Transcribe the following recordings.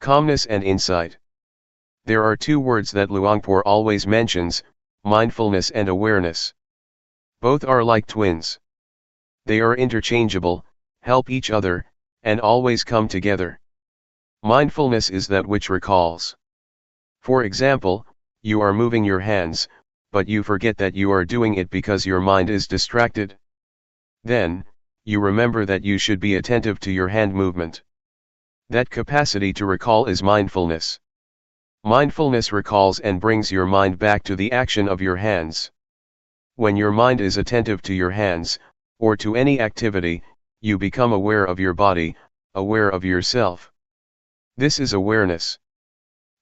Calmness and insight. There are two words that Luangpor always mentions, mindfulness and awareness. Both are like twins. They are interchangeable, help each other, and always come together. Mindfulness is that which recalls. For example, you are moving your hands, but you forget that you are doing it because your mind is distracted. Then, you remember that you should be attentive to your hand movement. That capacity to recall is mindfulness. Mindfulness recalls and brings your mind back to the action of your hands. When your mind is attentive to your hands, or to any activity, you become aware of your body, aware of yourself. This is awareness.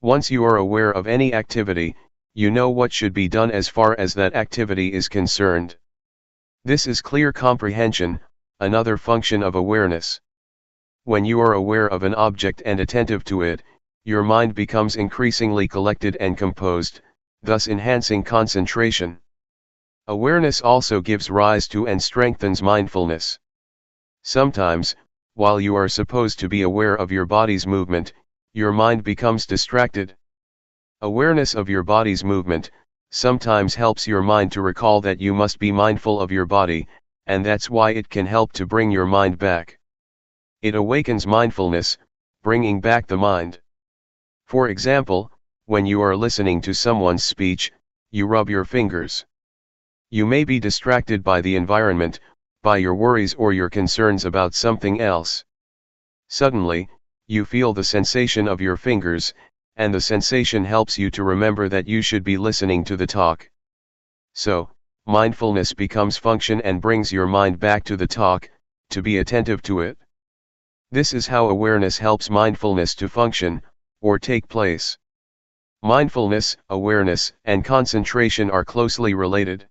Once you are aware of any activity, you know what should be done as far as that activity is concerned. This is clear comprehension, another function of awareness. When you are aware of an object and attentive to it, your mind becomes increasingly collected and composed, thus enhancing concentration. Awareness also gives rise to and strengthens mindfulness. Sometimes, while you are supposed to be aware of your body's movement, your mind becomes distracted. Awareness of your body's movement sometimes helps your mind to recall that you must be mindful of your body, and that's why it can help to bring your mind back. It awakens mindfulness, bringing back the mind. For example, when you are listening to someone's speech, you rub your fingers. You may be distracted by the environment, by your worries or your concerns about something else. Suddenly, you feel the sensation of your fingers, and the sensation helps you to remember that you should be listening to the talk. So, mindfulness becomes function and brings your mind back to the talk, to be attentive to it. This is how awareness helps mindfulness to function, or take place. Mindfulness, awareness, and concentration are closely related.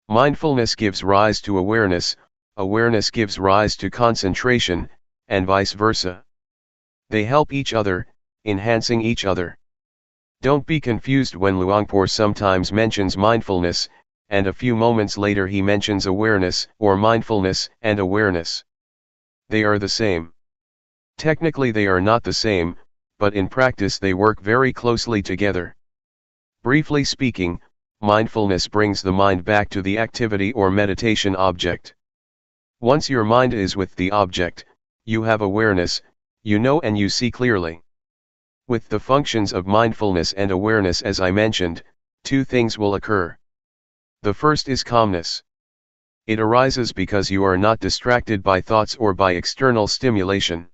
Mindfulness gives rise to awareness, awareness gives rise to concentration, and vice versa. They help each other, enhancing each other. Don't be confused when Luangpor sometimes mentions mindfulness, and a few moments later he mentions awareness or mindfulness and awareness. They are the same. Technically they are not the same, but in practice they work very closely together. Briefly speaking, mindfulness brings the mind back to the activity or meditation object. Once your mind is with the object, you have awareness, you know and you see clearly. With the functions of mindfulness and awareness as I mentioned, two things will occur. The first is calmness. It arises because you are not distracted by thoughts or by external stimulation.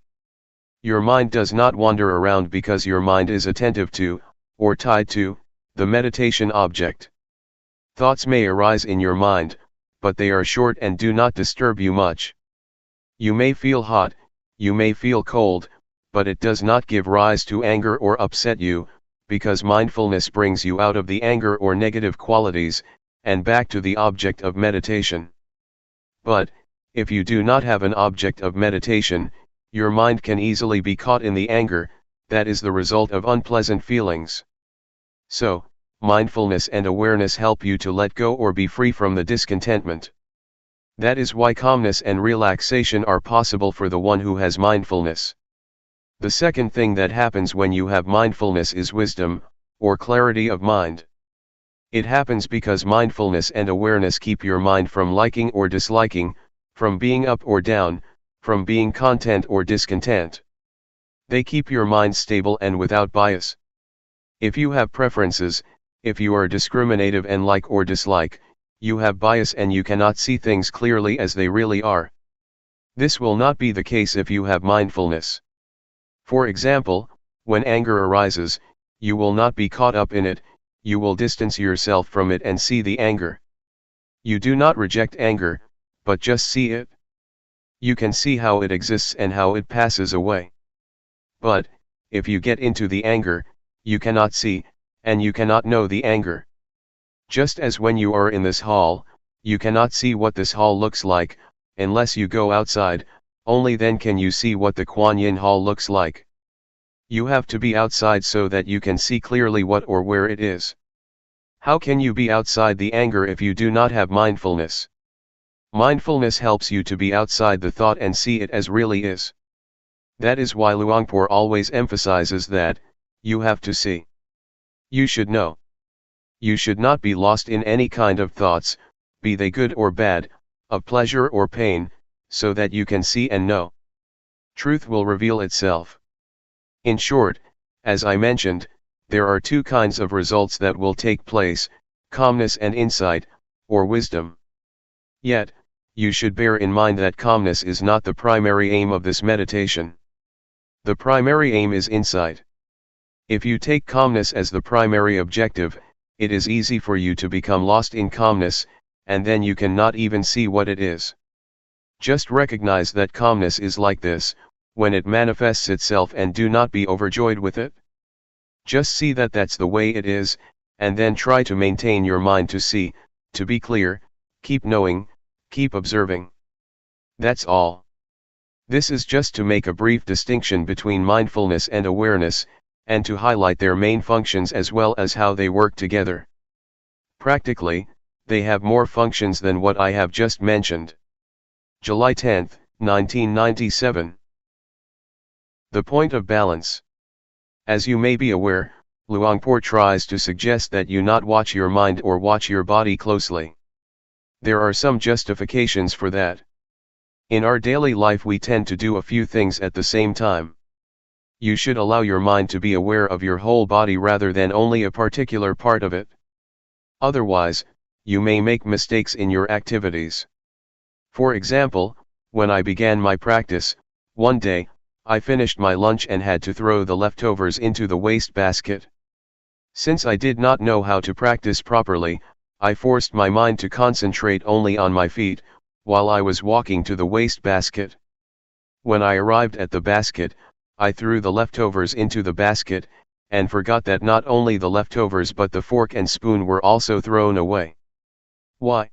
Your mind does not wander around because your mind is attentive to, or tied to, the meditation object. Thoughts may arise in your mind, but they are short and do not disturb you much. You may feel hot, you may feel cold, but it does not give rise to anger or upset you, because mindfulness brings you out of the anger or negative qualities, and back to the object of meditation. But, if you do not have an object of meditation, your mind can easily be caught in the anger, that is the result of unpleasant feelings. So, mindfulness and awareness help you to let go or be free from the discontentment. That is why calmness and relaxation are possible for the one who has mindfulness. The second thing that happens when you have mindfulness is wisdom, or clarity of mind. It happens because mindfulness and awareness keep your mind from liking or disliking, from being up or down, from being content or discontent. They keep your mind stable and without bias. If you have preferences, if you are discriminative and like or dislike, you have bias and you cannot see things clearly as they really are. This will not be the case if you have mindfulness. For example, when anger arises, you will not be caught up in it, you will distance yourself from it and see the anger. You do not reject anger, but just see it. You can see how it exists and how it passes away. But, if you get into the anger, you cannot see, and you cannot know the anger. Just as when you are in this hall, you cannot see what this hall looks like, unless you go outside, only then can you see what the Kuan Yin hall looks like. You have to be outside so that you can see clearly what or where it is. How can you be outside the anger if you do not have mindfulness? Mindfulness helps you to be outside the thought and see it as really is. That is why Luangpor always emphasizes that, you have to see. You should know. You should not be lost in any kind of thoughts, be they good or bad, of pleasure or pain, so that you can see and know. Truth will reveal itself. In short, as I mentioned, there are two kinds of results that will take place, calmness and insight, or wisdom. Yet, you should bear in mind that calmness is not the primary aim of this meditation. The primary aim is insight. If you take calmness as the primary objective, it is easy for you to become lost in calmness, and then you cannot even see what it is. Just recognize that calmness is like this, when it manifests itself, and do not be overjoyed with it. Just see that that's the way it is, and then try to maintain your mind to see, to be clear, keep knowing, keep observing. That's all. This is just to make a brief distinction between mindfulness and awareness, and to highlight their main functions as well as how they work together. Practically, they have more functions than what I have just mentioned. July 10, 1997. The point of balance. As you may be aware, Luangpor tries to suggest that you not watch your mind or watch your body closely. There are some justifications for that. In our daily life we tend to do a few things at the same time. You should allow your mind to be aware of your whole body rather than only a particular part of it. Otherwise, you may make mistakes in your activities. For example, when I began my practice, one day, I finished my lunch and had to throw the leftovers into the waste basket. Since I did not know how to practice properly, I forced my mind to concentrate only on my feet, while I was walking to the waste basket. When I arrived at the basket, I threw the leftovers into the basket, and forgot that not only the leftovers but the fork and spoon were also thrown away. Why?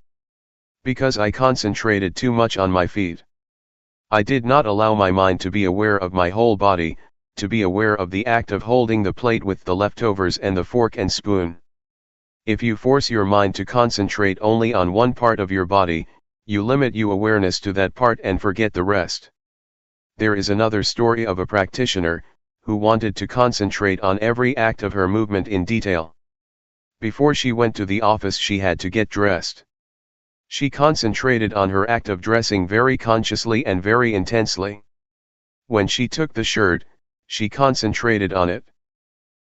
Because I concentrated too much on my feet. I did not allow my mind to be aware of my whole body, to be aware of the act of holding the plate with the leftovers and the fork and spoon. If you force your mind to concentrate only on one part of your body, you limit your awareness to that part and forget the rest. There is another story of a practitioner, who wanted to concentrate on every act of her movement in detail. Before she went to the office she had to get dressed. She concentrated on her act of dressing very consciously and very intensely. When she took the shirt, she concentrated on it.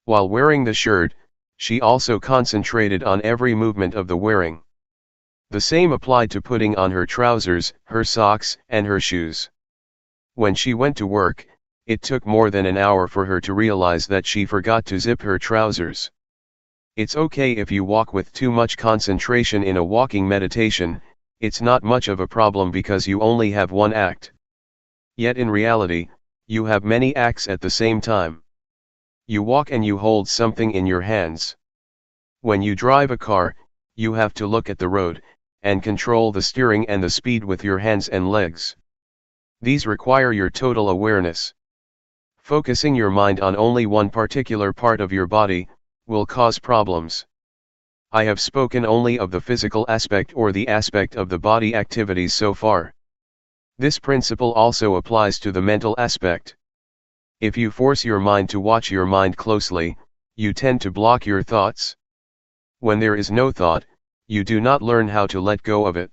While wearing the shirt, she also concentrated on every movement of the wearing. The same applied to putting on her trousers, her socks, and her shoes. When she went to work, it took more than an hour for her to realize that she forgot to zip her trousers. It's okay if you walk with too much concentration in a walking meditation, it's not much of a problem because you only have one act. Yet in reality, you have many acts at the same time. You walk and you hold something in your hands. When you drive a car, you have to look at the road, and control the steering and the speed with your hands and legs. These require your total awareness. Focusing your mind on only one particular part of your body will cause problems. I have spoken only of the physical aspect or the aspect of the body activities so far. This principle also applies to the mental aspect. If you force your mind to watch your mind closely, you tend to block your thoughts. When there is no thought, you do not learn how to let go of it.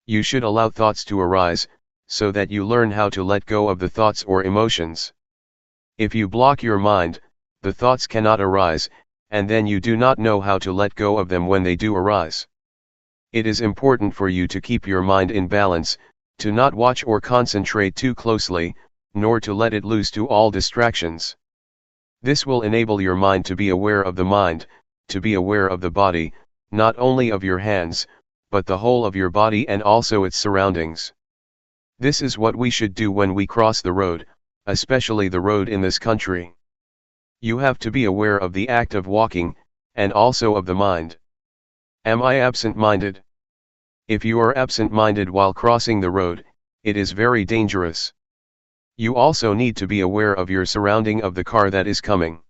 You should allow thoughts to arise, so that you learn how to let go of the thoughts or emotions. If you block your mind, the thoughts cannot arise, and then you do not know how to let go of them when they do arise. It is important for you to keep your mind in balance, to not watch or concentrate too closely, nor to let it loose to all distractions. This will enable your mind to be aware of the mind, to be aware of the body, not only of your hands, but the whole of your body and also its surroundings. This is what we should do when we cross the road, especially the road in this country. You have to be aware of the act of walking, and also of the mind. Am I absent-minded? If you are absent-minded while crossing the road, it is very dangerous. You also need to be aware of your surrounding of the car that is coming.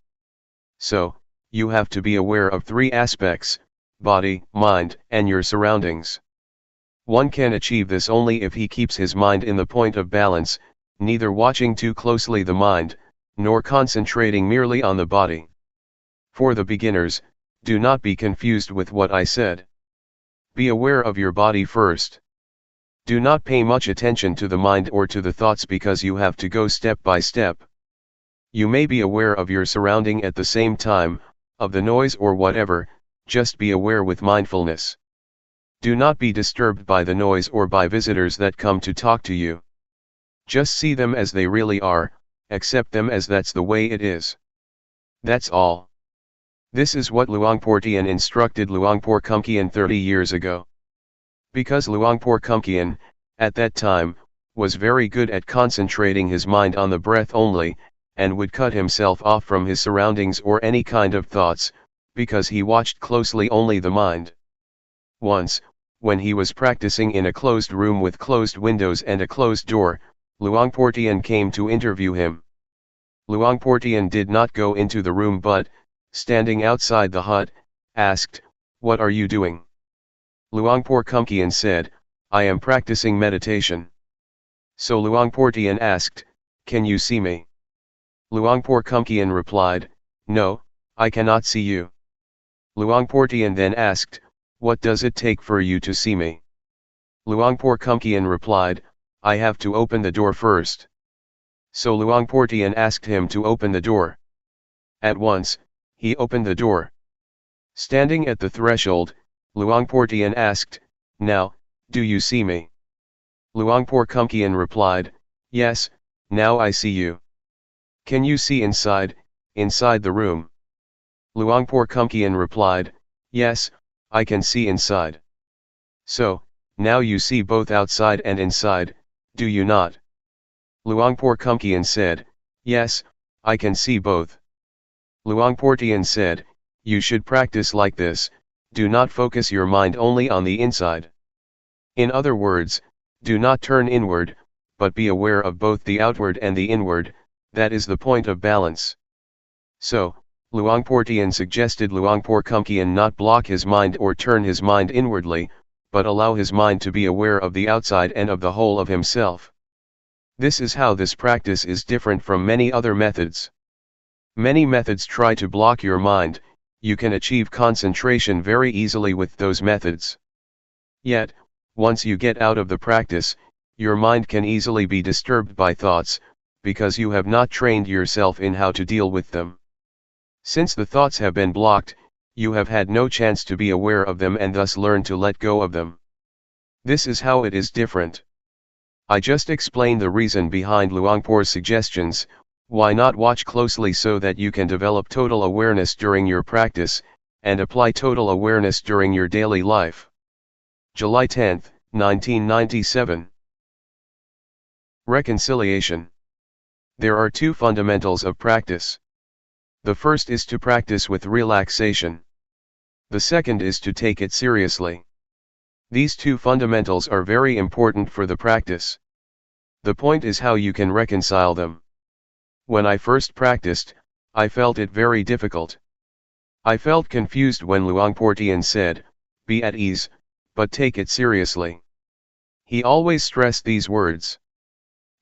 So, you have to be aware of three aspects: body, mind, and your surroundings. One can achieve this only if he keeps his mind in the point of balance, neither watching too closely the mind, nor concentrating merely on the body. For the beginners, do not be confused with what I said. Be aware of your body first. Do not pay much attention to the mind or to the thoughts because you have to go step by step. You may be aware of your surrounding at the same time, of the noise or whatever, just be aware with mindfulness. Do not be disturbed by the noise or by visitors that come to talk to you. Just see them as they really are, accept them as that's the way it is. That's all. This is what Luangpor Teean instructed Luangpor Teean 30 years ago. Because Luangpor Teean, at that time, was very good at concentrating his mind on the breath only, and would cut himself off from his surroundings or any kind of thoughts, because he watched closely only the mind. Once, when he was practicing in a closed room with closed windows and a closed door, Luangpor Teean came to interview him. Luangpor Teean did not go into the room but, standing outside the hut, asked, "What are you doing?" Luangpor Teean said, "I am practicing meditation." So Luangpor Teean asked, "Can you see me?" Luangpor Teean replied, "No, I cannot see you." Luangpor Teean then asked, "What does it take for you to see me?" Luangpor Teean replied, "I have to open the door first." So Luangpor Teean asked him to open the door. At once, he opened the door. Standing at the threshold, Luangpor Teean asked, "Now, do you see me?" Luangpor Teean replied, "Yes, now I see you." "Can you see inside the room?" Luangpor Teean replied, "Yes, I can see inside." "So, now you see both outside and inside, do you not?" Luangpor Teean said, "Yes, I can see both." Luangpor Teean said, "You should practice like this, do not focus your mind only on the inside. In other words, do not turn inward, but be aware of both the outward and the inward, that is the point of balance." So, Luangpor Teean suggested Luangpor Teean not block his mind or turn his mind inwardly, but allow his mind to be aware of the outside and of the whole of himself. This is how this practice is different from many other methods. Many methods try to block your mind. You can achieve concentration very easily with those methods. Yet, once you get out of the practice, your mind can easily be disturbed by thoughts, because you have not trained yourself in how to deal with them. Since the thoughts have been blocked, you have had no chance to be aware of them and thus learn to let go of them. This is how it is different. I just explained the reason behind Luangpor's suggestions. Why not watch closely so that you can develop total awareness during your practice, and apply total awareness during your daily life. July 10, 1997. Reconciliation. There are two fundamentals of practice. The first is to practice with relaxation. The second is to take it seriously. These two fundamentals are very important for the practice. The point is how you can reconcile them. When I first practiced, I felt it very difficult. I felt confused when Luangpor Teean said, "Be at ease, but take it seriously." He always stressed these words.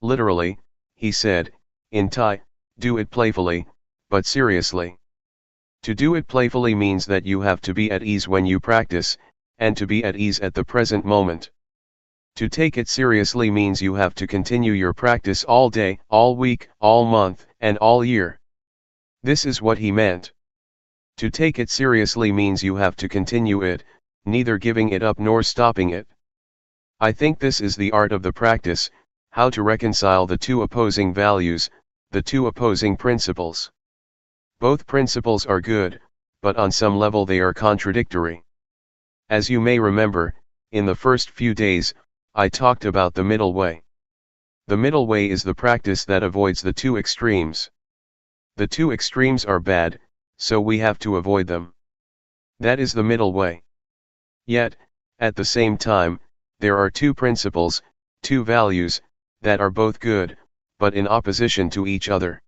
Literally, he said, in Thai, "Do it playfully, but seriously." To do it playfully means that you have to be at ease when you practice, and to be at ease at the present moment. To take it seriously means you have to continue your practice all day, all week, all month, and all year. This is what he meant. To take it seriously means you have to continue it, neither giving it up nor stopping it. I think this is the art of the practice, how to reconcile the two opposing values, the two opposing principles. Both principles are good, but on some level they are contradictory. As you may remember, in the first few days, I talked about the middle way. The middle way is the practice that avoids the two extremes. The two extremes are bad, so we have to avoid them. That is the middle way. Yet, at the same time, there are two principles, two values, that are both good, but in opposition to each other.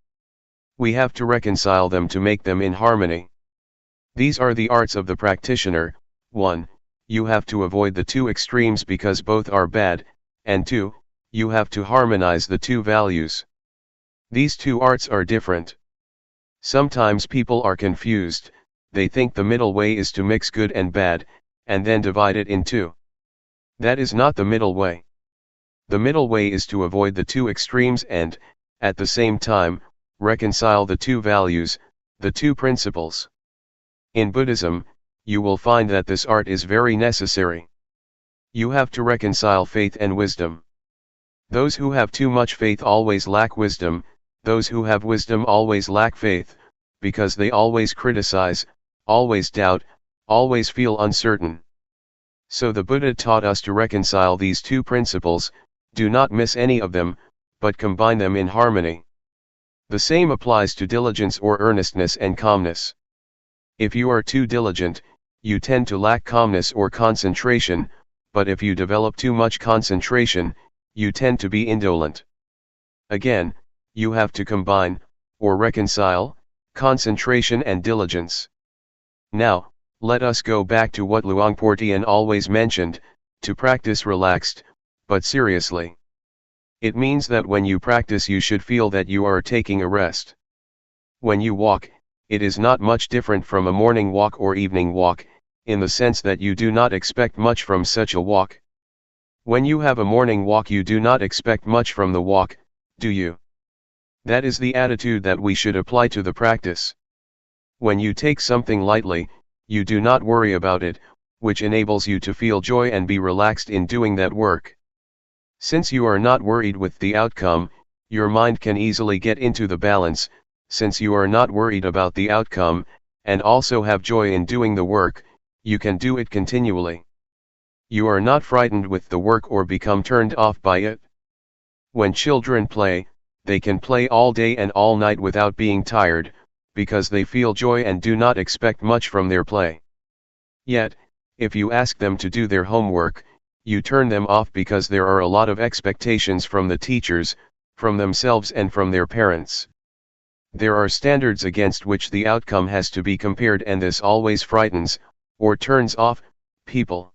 We have to reconcile them to make them in harmony. These are the arts of the practitioner. 1. You have to avoid the two extremes because both are bad, and 2. You have to harmonize the two values. These two arts are different. Sometimes people are confused, they think the middle way is to mix good and bad, and then divide it in two. That is not the middle way. The middle way is to avoid the two extremes and, at the same time, reconcile the two values, the two principles. In Buddhism, you will find that this art is very necessary. You have to reconcile faith and wisdom. Those who have too much faith always lack wisdom, those who have wisdom always lack faith, because they always criticize, always doubt, always feel uncertain. So the Buddha taught us to reconcile these two principles, do not miss any of them, but combine them in harmony. The same applies to diligence or earnestness and calmness. If you are too diligent, you tend to lack calmness or concentration, but if you develop too much concentration, you tend to be indolent. Again, you have to combine, or reconcile, concentration and diligence. Now, let us go back to what Luangpor Teean always mentioned, to practice relaxed, but seriously. It means that when you practice you should feel that you are taking a rest. When you walk, it is not much different from a morning walk or evening walk, in the sense that you do not expect much from such a walk. When you have a morning walk you do not expect much from the walk, do you? That is the attitude that we should apply to the practice. When you take something lightly, you do not worry about it, which enables you to feel joy and be relaxed in doing that work. Since you are not worried with the outcome, your mind can easily get into the balance, since you are not worried about the outcome, and also have joy in doing the work, you can do it continually. You are not frightened with the work or become turned off by it. When children play, they can play all day and all night without being tired, because they feel joy and do not expect much from their play. Yet, if you ask them to do their homework, you turn them off because there are a lot of expectations from the teachers, from themselves and from their parents. There are standards against which the outcome has to be compared, and this always frightens, or turns off, people.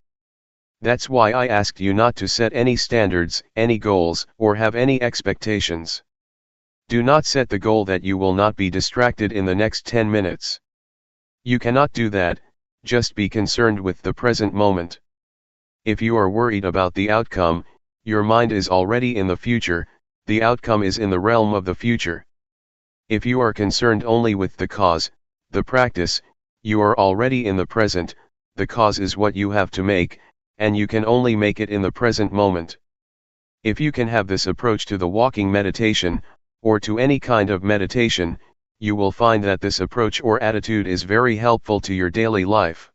That's why I asked you not to set any standards, any goals, or have any expectations. Do not set the goal that you will not be distracted in the next 10 minutes. You cannot do that, just be concerned with the present moment. If you are worried about the outcome, your mind is already in the future, the outcome is in the realm of the future. If you are concerned only with the cause, the practice, you are already in the present, the cause is what you have to make, and you can only make it in the present moment. If you can have this approach to the walking meditation, or to any kind of meditation, you will find that this approach or attitude is very helpful to your daily life.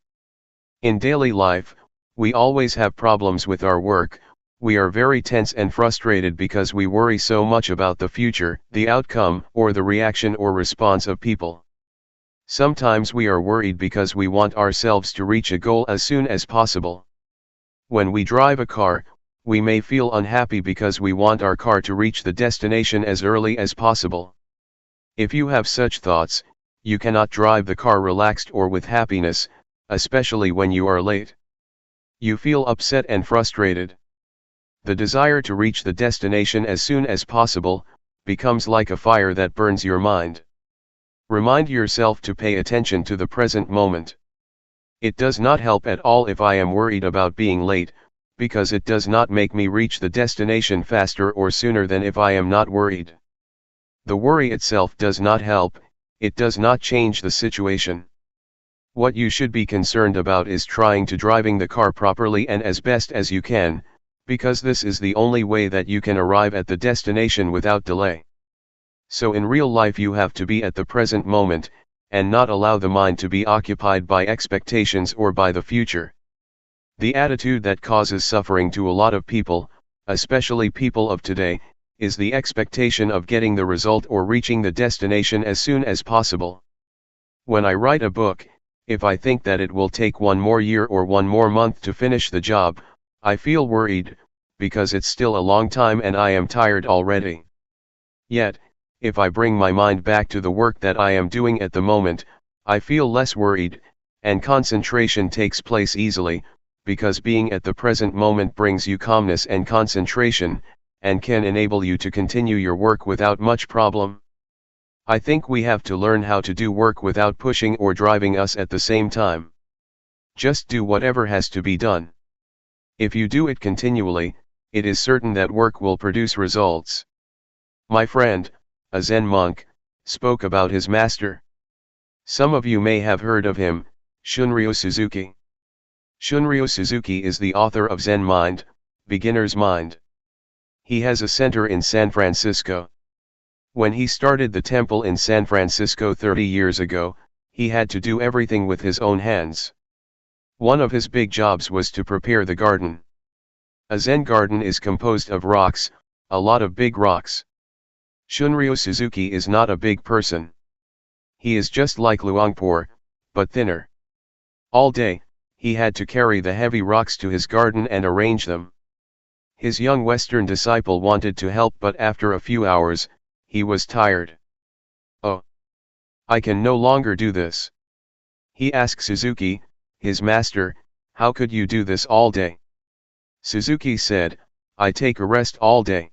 In daily life, we always have problems with our work, we are very tense and frustrated because we worry so much about the future, the outcome, or the reaction or response of people. Sometimes we are worried because we want ourselves to reach a goal as soon as possible. When we drive a car, we may feel unhappy because we want our car to reach the destination as early as possible. If you have such thoughts, you cannot drive the car relaxed or with happiness, especially when you are late. You feel upset and frustrated. The desire to reach the destination as soon as possible becomes like a fire that burns your mind. Remind yourself to pay attention to the present moment. It does not help at all if I am worried about being late, because it does not make me reach the destination faster or sooner than if I am not worried. The worry itself does not help, it does not change the situation. What you should be concerned about is trying to driving the car properly and as best as you can, because this is the only way that you can arrive at the destination without delay. So in real life you have to be at the present moment, and not allow the mind to be occupied by expectations or by the future. The attitude that causes suffering to a lot of people, especially people of today, is the expectation of getting the result or reaching the destination as soon as possible. When I write a book, if I think that it will take one more year or one more month to finish the job, I feel worried, because it's still a long time and I am tired already. Yet, if I bring my mind back to the work that I am doing at the moment, I feel less worried, and concentration takes place easily, because being at the present moment brings you calmness and concentration, and can enable you to continue your work without much problem. I think we have to learn how to do work without pushing or driving us at the same time. Just do whatever has to be done. If you do it continually, it is certain that work will produce results. My friend, a Zen monk, spoke about his master. Some of you may have heard of him, Shunryu Suzuki. Shunryu Suzuki is the author of Zen Mind, Beginner's Mind. He has a center in San Francisco. When he started the temple in San Francisco 30 years ago, he had to do everything with his own hands. One of his big jobs was to prepare the garden. A Zen garden is composed of rocks, a lot of big rocks. Shunryu Suzuki is not a big person. He is just like Luangpor, but thinner. All day, he had to carry the heavy rocks to his garden and arrange them. His young Western disciple wanted to help, but after a few hours, he was tired. "Oh, I can no longer do this." He asked Suzuki, his master, "How could you do this all day?" Suzuki said, "I take a rest all day."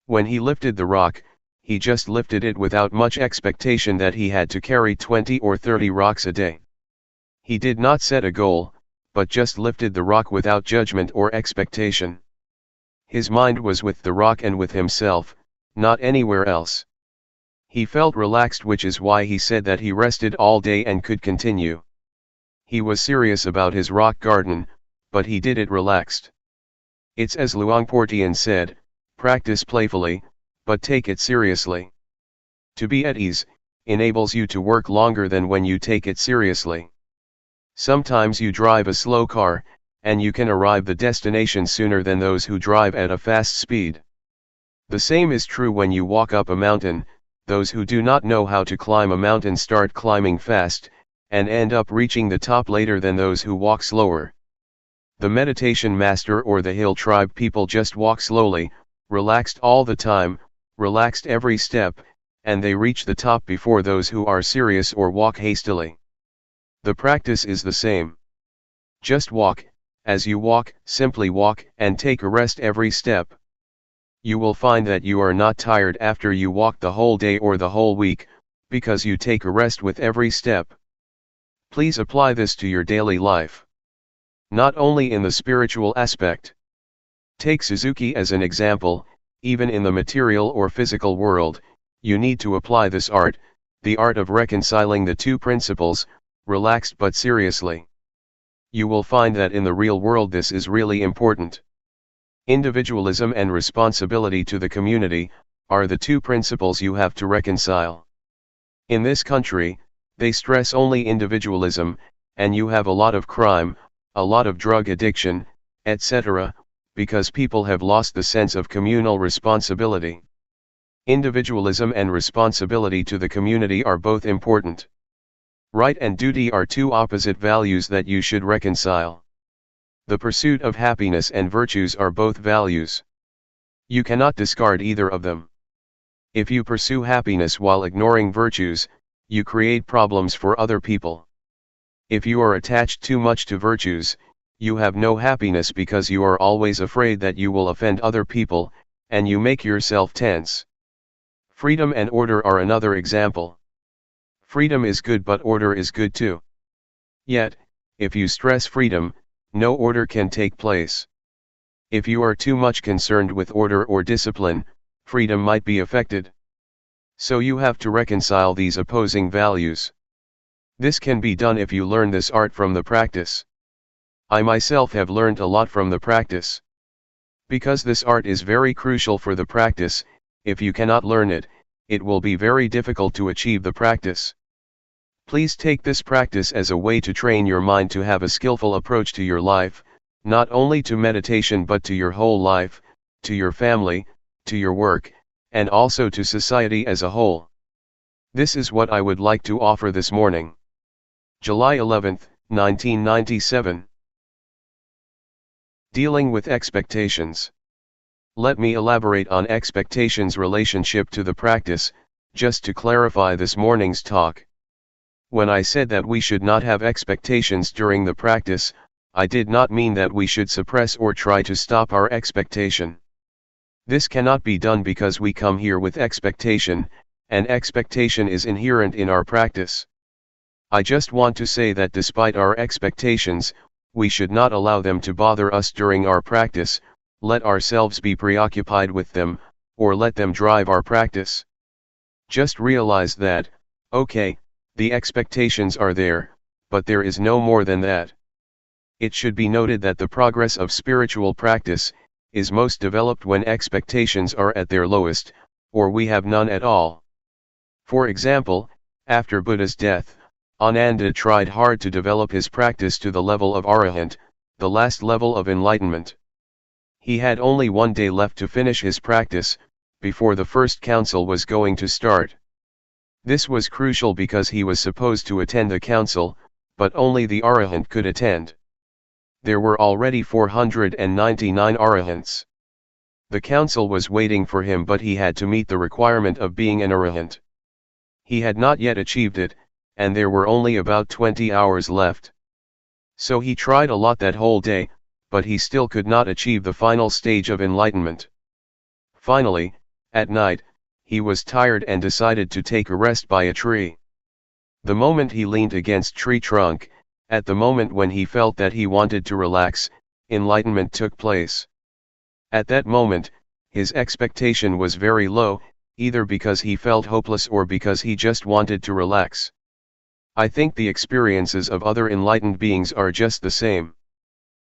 When he lifted the rock, he just lifted it without much expectation that he had to carry 20 or 30 rocks a day. He did not set a goal, but just lifted the rock without judgment or expectation. His mind was with the rock and with himself, not anywhere else. He felt relaxed, which is why he said that he rested all day and could continue. He was serious about his rock garden, but he did it relaxed. It's as Luangpor Teean said, practice playfully, but take it seriously. To be at ease enables you to work longer than when you take it seriously. Sometimes you drive a slow car, and you can arrive the destination sooner than those who drive at a fast speed. The same is true when you walk up a mountain. Those who do not know how to climb a mountain start climbing fast, and end up reaching the top later than those who walk slower. The meditation master or the hill tribe people just walk slowly, relaxed all the time, relaxed every step, and they reach the top before those who are serious or walk hastily. The practice is the same. Just walk, as you walk, simply walk, and take a rest every step. You will find that you are not tired after you walk the whole day or the whole week, because you take a rest with every step. Please apply this to your daily life. Not only in the spiritual aspect. Take Suzuki as an example. Even in the material or physical world, you need to apply this art, the art of reconciling the two principles, relaxed but seriously. You will find that in the real world this is really important. Individualism and responsibility to the community are the two principles you have to reconcile. In this country, they stress only individualism, and you have a lot of crime, a lot of drug addiction, etc., because people have lost the sense of communal responsibility. Individualism and responsibility to the community are both important. Right and duty are two opposite values that you should reconcile. The pursuit of happiness and virtues are both values. You cannot discard either of them. If you pursue happiness while ignoring virtues, you create problems for other people. If you are attached too much to virtues, you have no happiness because you are always afraid that you will offend other people, and you make yourself tense. Freedom and order are another example. Freedom is good, but order is good too. Yet, if you stress freedom, no order can take place. If you are too much concerned with order or discipline, freedom might be affected. So you have to reconcile these opposing values. This can be done if you learn this art from the practice. I myself have learned a lot from the practice. Because this art is very crucial for the practice, if you cannot learn it, it will be very difficult to achieve the practice. Please take this practice as a way to train your mind to have a skillful approach to your life, not only to meditation but to your whole life, to your family, to your work, and also to society as a whole. This is what I would like to offer this morning. July 11, 1997. Dealing with expectations. Let me elaborate on expectations' relationship to the practice, just to clarify this morning's talk. When I said that we should not have expectations during the practice, I did not mean that we should suppress or try to stop our expectation. This cannot be done because we come here with expectation, and expectation is inherent in our practice. I just want to say that despite our expectations, we should not allow them to bother us during our practice, let ourselves be preoccupied with them, or let them drive our practice. Just realize that, okay, the expectations are there, but there is no more than that. It should be noted that the progress of spiritual practice is most developed when expectations are at their lowest, or we have none at all. For example, after Buddha's death, Ananda tried hard to develop his practice to the level of Arahant, the last level of enlightenment. He had only one day left to finish his practice, before the first council was going to start. This was crucial because he was supposed to attend the council, but only the Arahant could attend. There were already 499 Arahants. The council was waiting for him, but he had to meet the requirement of being an Arahant. He had not yet achieved it, and there were only about 20 hours left. So he tried a lot that whole day, but he still could not achieve the final stage of enlightenment. Finally, at night, he was tired and decided to take a rest by a tree. The moment he leaned against tree trunk, at the moment when he felt that he wanted to relax, enlightenment took place. At that moment, his expectation was very low, either because he felt hopeless or because he just wanted to relax. I think the experiences of other enlightened beings are just the same.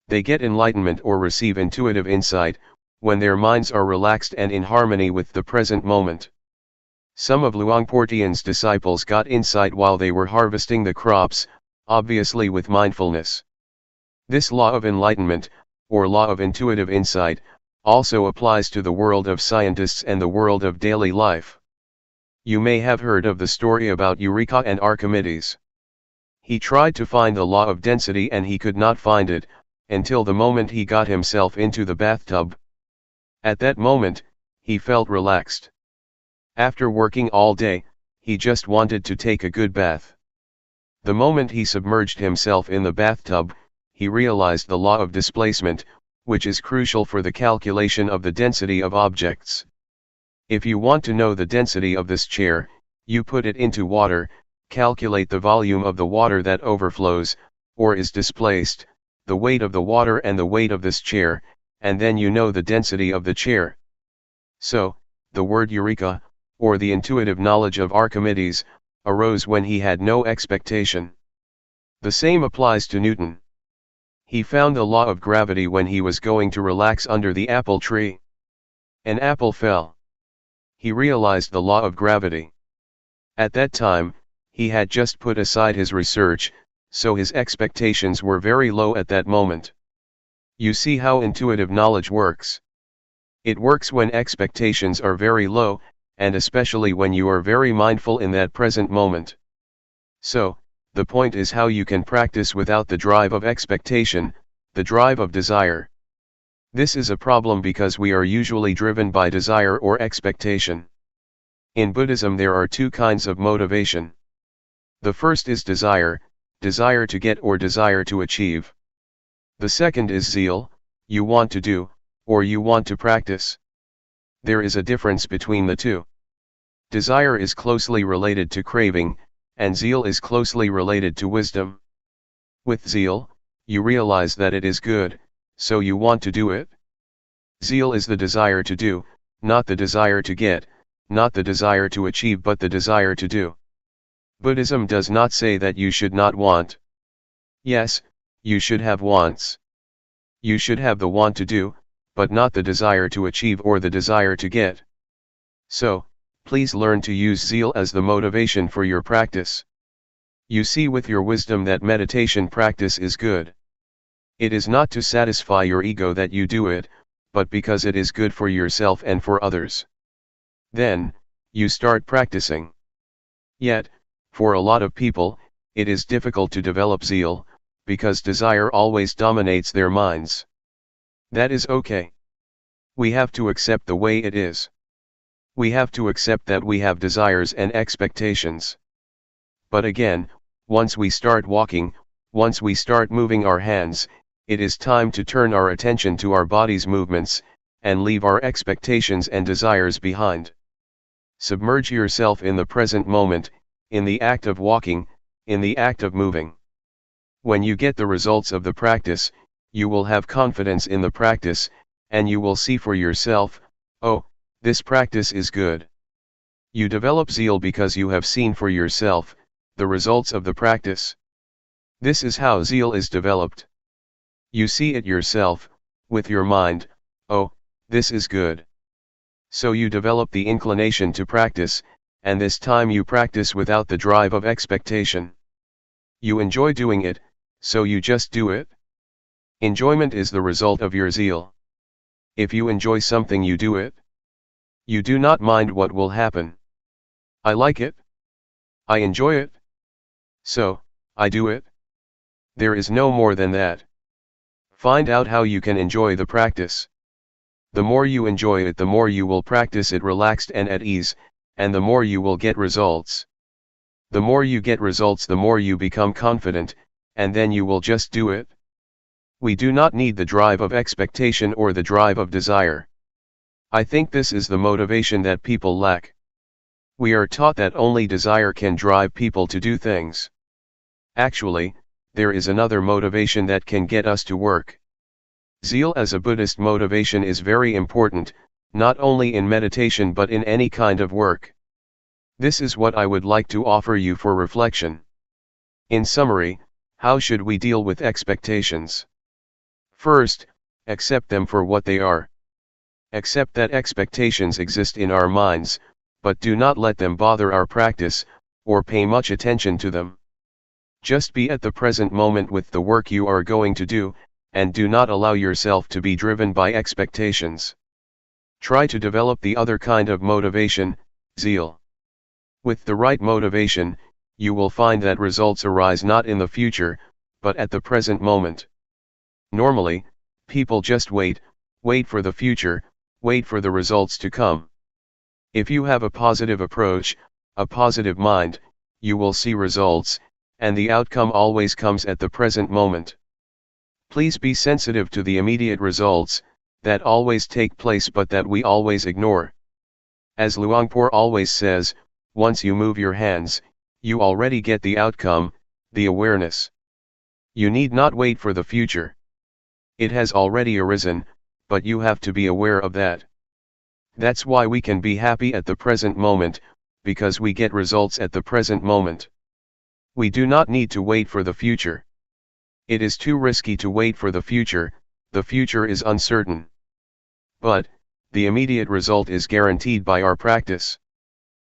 They get enlightenment or receive intuitive insight, when their minds are relaxed and in harmony with the present moment. Some of Luangpor Teean's disciples got insight while they were harvesting the crops, obviously with mindfulness. This law of enlightenment, or law of intuitive insight, also applies to the world of scientists and the world of daily life. You may have heard of the story about Eureka and Archimedes. He tried to find the law of density and he could not find it, until the moment he got himself into the bathtub. At that moment, he felt relaxed. After working all day, he just wanted to take a good bath. The moment he submerged himself in the bathtub, he realized the law of displacement, which is crucial for the calculation of the density of objects. If you want to know the density of this chair, you put it into water, calculate the volume of the water that overflows, or is displaced, the weight of the water and the weight of this chair, and then you know the density of the chair. So, the word Eureka, or the intuitive knowledge of Archimedes, arose when he had no expectation. The same applies to Newton. He found the law of gravity when he was going to relax under the apple tree. An apple fell. He realized the law of gravity. At that time, he had just put aside his research, so his expectations were very low at that moment. You see how intuitive knowledge works. It works when expectations are very low, and especially when you are very mindful in that present moment. So, the point is how you can practice without the drive of expectation, the drive of desire. This is a problem because we are usually driven by desire or expectation. In Buddhism there are two kinds of motivation. The first is desire to get or desire to achieve. The second is zeal, you want to do, or you want to practice. There is a difference between the two. Desire is closely related to craving, and zeal is closely related to wisdom. With zeal, you realize that it is good, so you want to do it. Zeal is the desire to do, not the desire to get, not the desire to achieve but the desire to do. Buddhism does not say that you should not want. Yes, you should have wants. You should have the want to do, but not the desire to achieve or the desire to get. So, please learn to use zeal as the motivation for your practice. You see with your wisdom that meditation practice is good. It is not to satisfy your ego that you do it, but because it is good for yourself and for others. Then, you start practicing. Yet, for a lot of people, it is difficult to develop zeal, because desire always dominates their minds. That is okay. We have to accept the way it is. We have to accept that we have desires and expectations. But again, once we start walking, once we start moving our hands, it is time to turn our attention to our body's movements, and leave our expectations and desires behind. Submerge yourself in the present moment, in the act of walking, in the act of moving. When you get the results of the practice, you will have confidence in the practice, and you will see for yourself, oh, this practice is good. You develop zeal because you have seen for yourself the results of the practice. This is how zeal is developed. You see it yourself, with your mind, oh, this is good. So you develop the inclination to practice, and this time you practice without the drive of expectation. You enjoy doing it, so you just do it. Enjoyment is the result of your zeal. If you enjoy something, you do it. You do not mind what will happen. I like it. I enjoy it. So, I do it. There is no more than that. Find out how you can enjoy the practice. The more you enjoy it, the more you will practice it relaxed and at ease, and the more you will get results. The more you get results, the more you become confident, and then you will just do it. We do not need the drive of expectation or the drive of desire. I think this is the motivation that people lack. We are taught that only desire can drive people to do things. Actually, there is another motivation that can get us to work. Zeal as a Buddhist motivation is very important, not only in meditation but in any kind of work. This is what I would like to offer you for reflection. In summary, how should we deal with expectations? First, accept them for what they are. Accept that expectations exist in our minds, but do not let them bother our practice, or pay much attention to them. Just be at the present moment with the work you are going to do, and do not allow yourself to be driven by expectations. Try to develop the other kind of motivation, zeal. With the right motivation, you will find that results arise not in the future, but at the present moment. Normally, people just wait for the future, wait for the results to come. If you have a positive approach, a positive mind, you will see results, and the outcome always comes at the present moment. Please be sensitive to the immediate results, that always take place but that we always ignore. As Luangpor always says, once you move your hands, you already get the outcome, the awareness. You need not wait for the future. It has already arisen, but you have to be aware of that. That's why we can be happy at the present moment, because we get results at the present moment. We do not need to wait for the future. It is too risky to wait for the future is uncertain. But, the immediate result is guaranteed by our practice.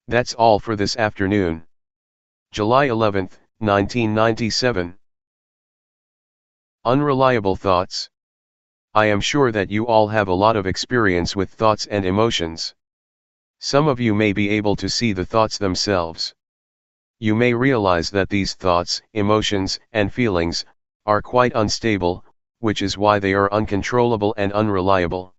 That's all for this afternoon. July 11, 1997. Unreliable thoughts. I am sure that you all have a lot of experience with thoughts and emotions. Some of you may be able to see the thoughts themselves. You may realize that these thoughts, emotions, and feelings are quite unstable, which is why they are uncontrollable and unreliable.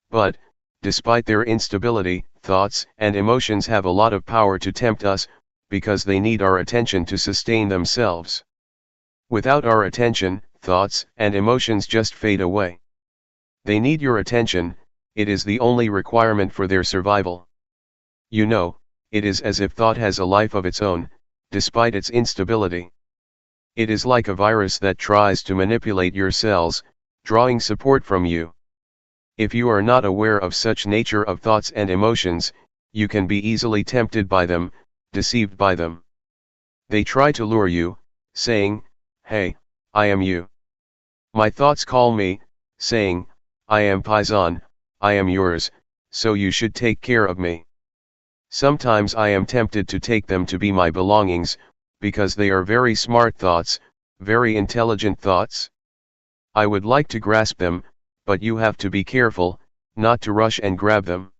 But, despite their instability, thoughts and emotions have a lot of power to tempt us, because they need our attention to sustain themselves. Without our attention, thoughts and emotions just fade away. They need your attention, it is the only requirement for their survival. You know, it is as if thought has a life of its own, despite its instability. It is like a virus that tries to manipulate your cells, drawing support from you. If you are not aware of such nature of thoughts and emotions, you can be easily tempted by them, deceived by them. They try to lure you, saying, "Hey, I am you." My thoughts call me, saying, "I am Paisan, I am yours, so you should take care of me." Sometimes I am tempted to take them to be my belongings, because they are very smart thoughts, very intelligent thoughts. I would like to grasp them, but you have to be careful, not to rush and grab them.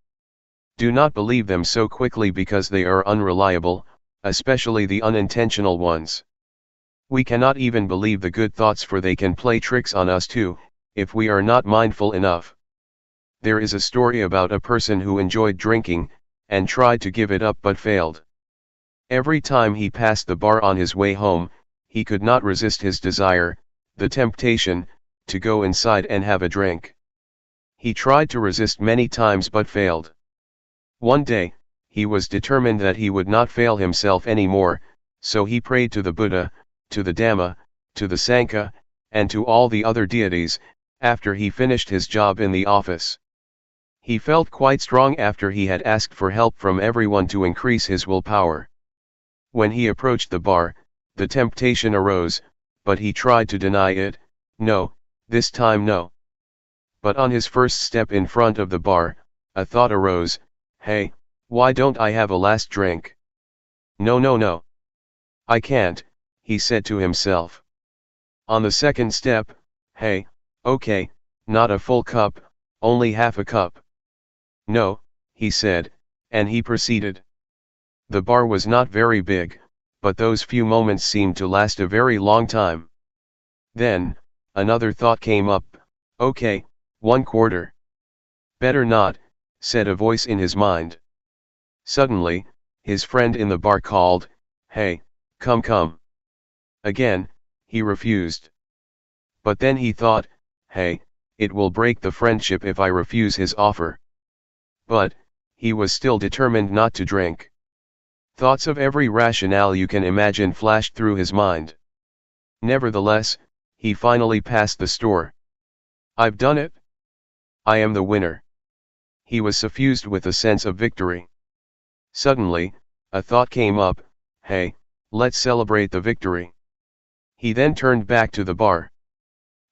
Do not believe them so quickly because they are unreliable, especially the unintentional ones. We cannot even believe the good thoughts, for they can play tricks on us too, if we are not mindful enough. There is a story about a person who enjoyed drinking, and tried to give it up but failed. Every time he passed the bar on his way home, he could not resist his desire, the temptation, to go inside and have a drink. He tried to resist many times but failed. One day, he was determined that he would not fail himself anymore, so he prayed to the Buddha, to the Dhamma, to the Sangha, and to all the other deities, after he finished his job in the office. He felt quite strong after he had asked for help from everyone to increase his willpower. When he approached the bar, the temptation arose, but he tried to deny it. No, this time no. But on his first step in front of the bar, a thought arose, hey, why don't I have a last drink? No, no, no. I can't, he said to himself. On the second step, hey, okay, not a full cup, only half a cup. No, he said, and he proceeded. The bar was not very big, but those few moments seemed to last a very long time. Then, another thought came up, okay, 1/4. Better not, said a voice in his mind. Suddenly, his friend in the bar called, hey, come. Again, he refused. But then he thought, hey, it will break the friendship if I refuse his offer. But, he was still determined not to drink. Thoughts of every rationale you can imagine flashed through his mind. Nevertheless, he finally passed the store. I've done it. I am the winner. He was suffused with a sense of victory. Suddenly, a thought came up, hey, let's celebrate the victory. He then turned back to the bar.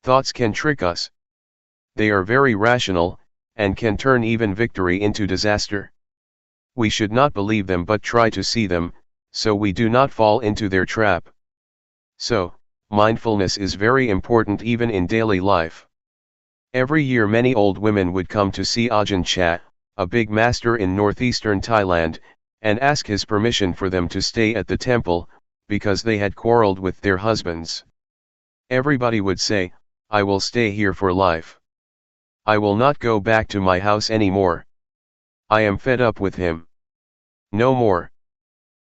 Thoughts can trick us. They are very rational, and can turn even victory into disaster. We should not believe them but try to see them, so we do not fall into their trap. So, mindfulness is very important even in daily life. Every year many old women would come to see Ajahn Chah, a big master in northeastern Thailand, and ask his permission for them to stay at the temple, because they had quarreled with their husbands. Everybody would say, I will stay here for life. I will not go back to my house anymore. I am fed up with him. No more.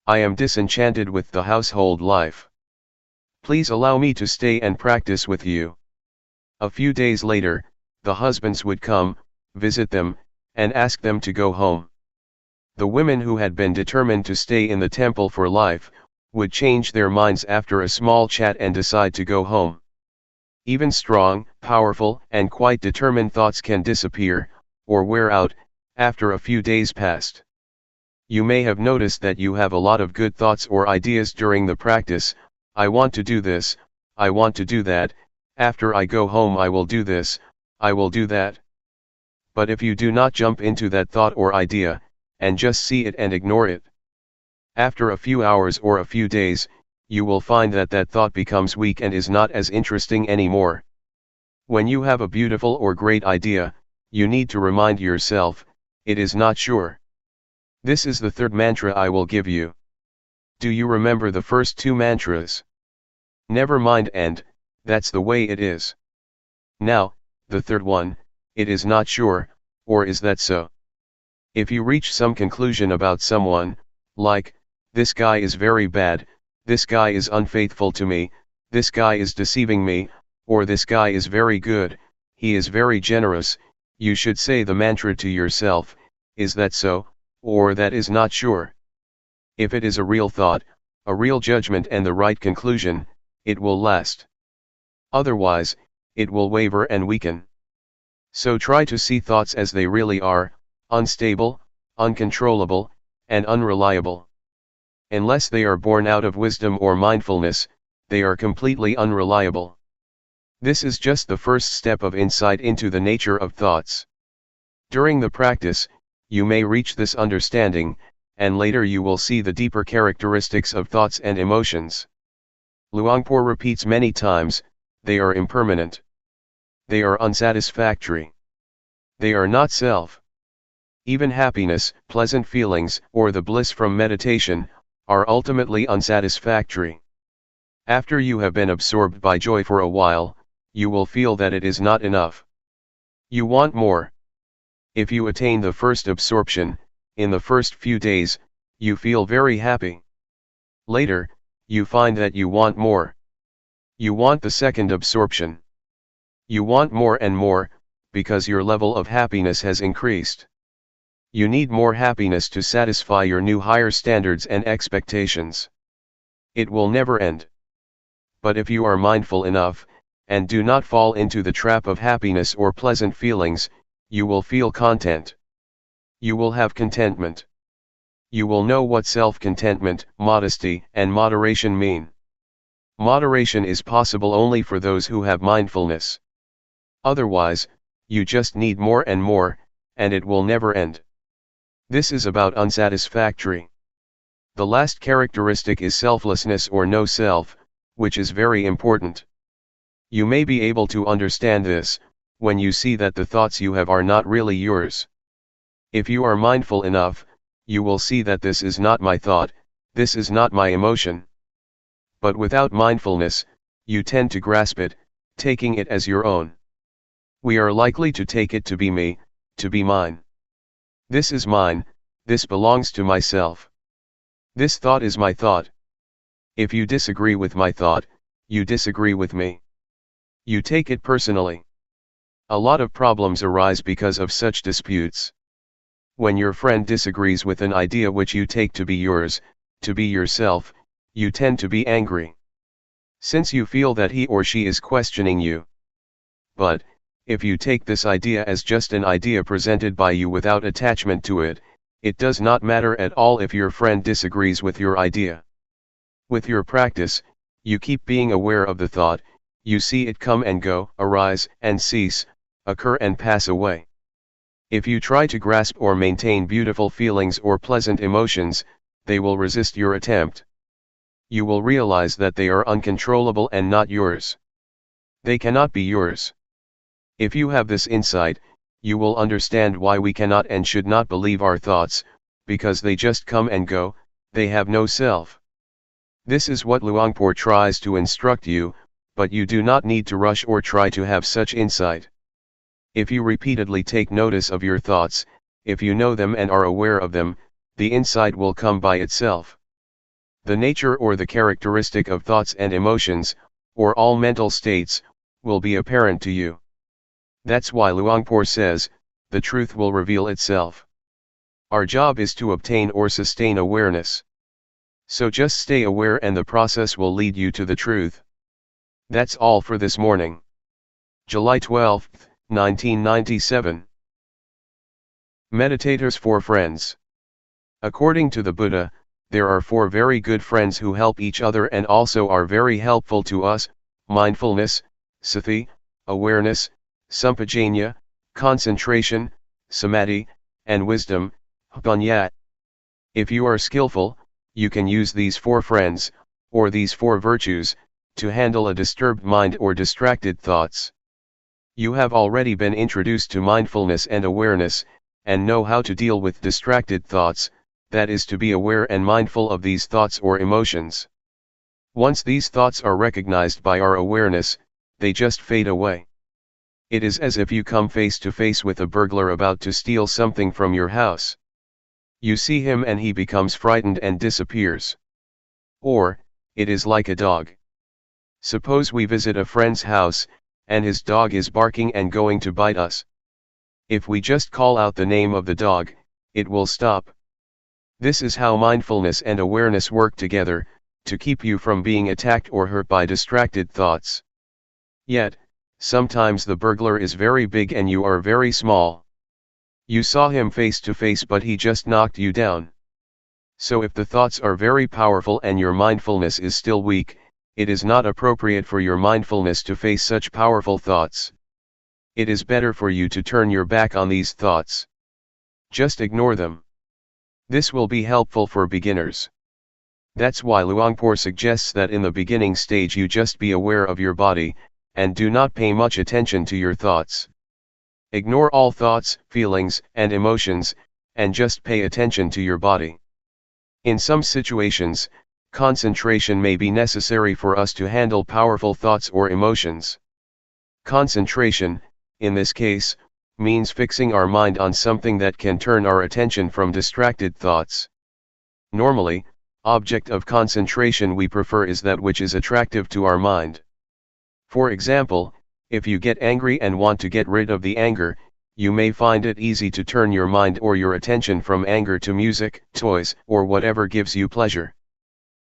I am disenchanted with the household life. Please allow me to stay and practice with you. A few days later, the husbands would come, visit them, and ask them to go home. The women who had been determined to stay in the temple for life, would change their minds after a small chat and decide to go home. Even strong, powerful, and quite determined thoughts can disappear, or wear out, after a few days passed. You may have noticed that you have a lot of good thoughts or ideas during the practice. I want to do this, I want to do that, after I go home I will do this, I will do that. But if you do not jump into that thought or idea, and just see it and ignore it, after a few hours or a few days, you will find that that thought becomes weak and is not as interesting anymore. When you have a beautiful or great idea, you need to remind yourself, it is not sure. This is the third mantra I will give you. Do you remember the first two mantras? Never mind and, that's the way it is. Now, the third one, it is not sure, or is that so? If you reach some conclusion about someone, like, this guy is very bad, this guy is unfaithful to me, this guy is deceiving me, or this guy is very good, he is very generous, you should say the mantra to yourself, is that so, or that is not sure. If it is a real thought, a real judgment and the right conclusion, it will last. Otherwise, it will waver and weaken. So try to see thoughts as they really are, unstable, uncontrollable, and unreliable. Unless they are born out of wisdom or mindfulness, they are completely unreliable. This is just the first step of insight into the nature of thoughts. During the practice, you may reach this understanding, and later you will see the deeper characteristics of thoughts and emotions. Luangpor repeats many times, they are impermanent. They are unsatisfactory. They are not self. Even happiness, pleasant feelings, or the bliss from meditation, are ultimately unsatisfactory. After you have been absorbed by joy for a while, you will feel that it is not enough. You want more. If you attain the first absorption, in the first few days, you feel very happy. Later, you find that you want more. You want the second absorption. You want more and more, because your level of happiness has increased. You need more happiness to satisfy your new higher standards and expectations. It will never end. But if you are mindful enough, and do not fall into the trap of happiness or pleasant feelings, you will feel content. You will have contentment. You will know what self-contentment, modesty, and moderation mean. Moderation is possible only for those who have mindfulness. Otherwise, you just need more, and it will never end. This is about unsatisfactory. The last characteristic is selflessness or no self, which is very important. You may be able to understand this, when you see that the thoughts you have are not really yours. If you are mindful enough, you will see that this is not my thought, this is not my emotion. But without mindfulness, you tend to grasp it, taking it as your own. We are likely to take it to be me, to be mine. This is mine, this belongs to myself. This thought is my thought. If you disagree with my thought, you disagree with me. You take it personally. A lot of problems arise because of such disputes. When your friend disagrees with an idea which you take to be yours, to be yourself, you tend to be angry. Since you feel that he or she is questioning you. But, if you take this idea as just an idea presented by you without attachment to it, it does not matter at all if your friend disagrees with your idea. With your practice, you keep being aware of the thought, you see it come and go, arise and cease, occur and pass away. If you try to grasp or maintain beautiful feelings or pleasant emotions, they will resist your attempt. You will realize that they are uncontrollable and not yours. They cannot be yours. If you have this insight, you will understand why we cannot and should not believe our thoughts, because they just come and go, they have no self. This is what Luangpor tries to instruct you, but you do not need to rush or try to have such insight. If you repeatedly take notice of your thoughts, if you know them and are aware of them, the insight will come by itself. The nature or the characteristic of thoughts and emotions, or all mental states, will be apparent to you. That's why Luangpor says, the truth will reveal itself. Our job is to obtain or sustain awareness. So just stay aware and the process will lead you to the truth. That's all for this morning. July 12, 1997. Meditators for Friends. According to the Buddha, there are 4 very good friends who help each other and also are very helpful to us: mindfulness, sati, awareness, sampajanya, concentration, samadhi, and wisdom, panya. If you are skillful, you can use these 4 friends, or these 4 virtues, to handle a disturbed mind or distracted thoughts. You have already been introduced to mindfulness and awareness, and know how to deal with distracted thoughts, that is to be aware and mindful of these thoughts or emotions. Once these thoughts are recognized by our awareness, they just fade away. It is as if you come face to face with a burglar about to steal something from your house. You see him and he becomes frightened and disappears. Or, it is like a dog. Suppose we visit a friend's house, and his dog is barking and going to bite us. If we just call out the name of the dog, it will stop. This is how mindfulness and awareness work together, to keep you from being attacked or hurt by distracted thoughts. Yet, sometimes the burglar is very big and you are very small. You saw him face to face but he just knocked you down. So if the thoughts are very powerful and your mindfulness is still weak, it is not appropriate for your mindfulness to face such powerful thoughts. It is better for you to turn your back on these thoughts. Just ignore them. This will be helpful for beginners. That's why Luangpor suggests that in the beginning stage you just be aware of your body, and do not pay much attention to your thoughts. Ignore all thoughts, feelings, and emotions, and just pay attention to your body. In some situations, concentration may be necessary for us to handle powerful thoughts or emotions. Concentration, in this case, means fixing our mind on something that can turn our attention from distracted thoughts. Normally, object of concentration we prefer is that which is attractive to our mind. For example, if you get angry and want to get rid of the anger, you may find it easy to turn your mind or your attention from anger to music, toys, or whatever gives you pleasure.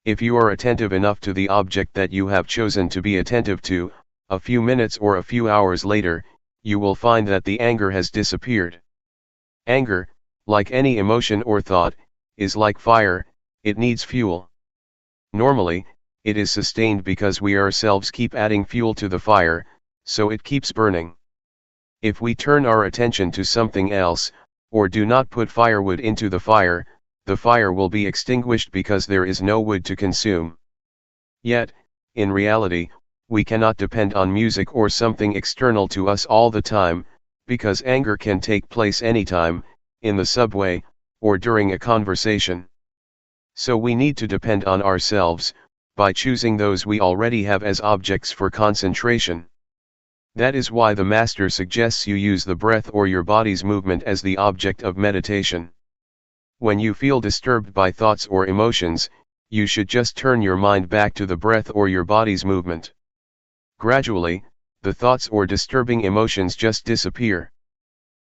If you are attentive enough to the object that you have chosen to be attentive to, a few minutes or a few hours later, you will find that the anger has disappeared. Anger, like any emotion or thought, is like fire, it needs fuel. Normally, it is sustained because we ourselves keep adding fuel to the fire, so it keeps burning. If we turn our attention to something else, or do not put firewood into the fire will be extinguished because there is no wood to consume. Yet, in reality, we cannot depend on music or something external to us all the time, because anger can take place anytime, in the subway, or during a conversation. So we need to depend on ourselves, by choosing those we already have as objects for concentration. That is why the master suggests you use the breath or your body's movement as the object of meditation. When you feel disturbed by thoughts or emotions, you should just turn your mind back to the breath or your body's movement. Gradually, the thoughts or disturbing emotions just disappear.